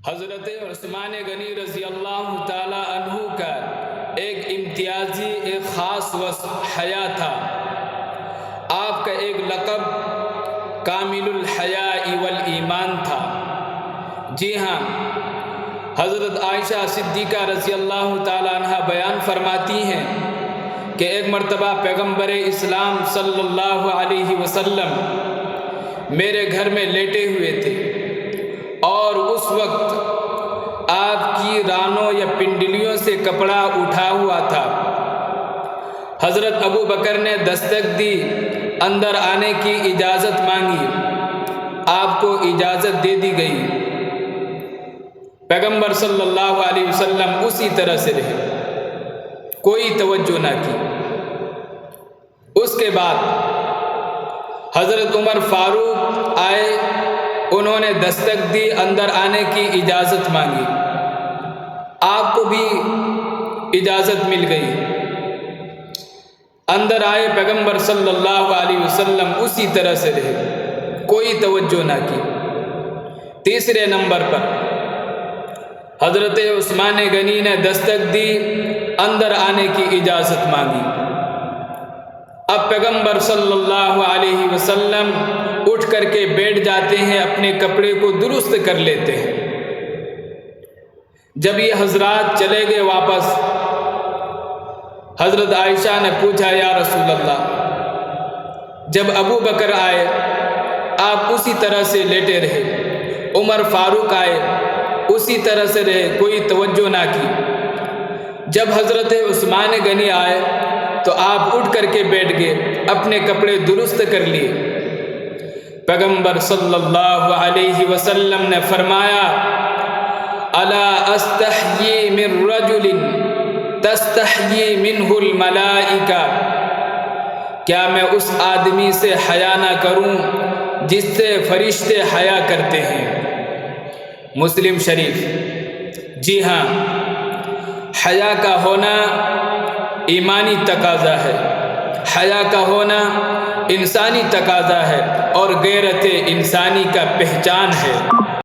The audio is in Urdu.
حضرت عثمان غنی رضی اللہ تعالی عنہ کا ایک امتیازی ایک خاص وصف حیا تھا۔ آپ کا ایک لقب کامل الحیاء والایمان تھا۔ جی ہاں، حضرت عائشہ صدیقہ رضی اللہ تعالی عنہ بیان فرماتی ہیں کہ ایک مرتبہ پیغمبر اسلام صلی اللہ علیہ وسلم میرے گھر میں لیٹے ہوئے تھے اور اس وقت آپ کی رانوں یا پنڈلیوں سے کپڑا اٹھا ہوا تھا۔ حضرت ابو بکر نے دستک دی، اندر آنے کی اجازت مانگی، آپ کو اجازت دے دی گئی۔ پیغمبر صلی اللہ علیہ وسلم اسی طرح سے رہے، کوئی توجہ نہ کی۔ اس کے بعد حضرت عمر فاروق آئے، انہوں نے دستک دی، اندر آنے کی اجازت مانگی، آپ کو بھی اجازت مل گئی۔ اندر آئے، پیغمبر صلی اللہ علیہ وسلم اسی طرح سے رہے، کوئی توجہ نہ کی۔ تیسرے نمبر پر حضرت عثمان غنی نے دستک دی، اندر آنے کی اجازت مانگی۔ اب پیغمبر صلی اللہ علیہ وسلم اٹھ کر کے بیٹھ جاتے ہیں، اپنے کپڑے کو درست کر لیتے ہیں۔ جب یہ حضرات چلے گئے واپس، حضرت عائشہ نے پوچھا، یا رسول اللہ، جب ابو بکر آئے آپ اسی طرح سے لیٹے رہے، عمر فاروق آئے اسی طرح سے رہے، کوئی توجہ نہ کی۔ جب حضرت عثمان غنی آئے تو آپ اٹھ کر کے بیٹھ گئے، اپنے کپڑے درست کر لیے۔ پیغمبر صلی اللہ علیہ وسلم نے فرمایا، الا استحیی من رجل تستحیی منہ الملائکہ، کیا میں اس آدمی سے حیا نہ کروں جس سے فرشتے حیا کرتے ہیں؟ مسلم شریف۔ جی ہاں، حیا کا ہونا ایمانی تقاضا ہے، حیا کا ہونا انسانی تقاضا ہے اور غیرت انسانی کا پہچان ہے۔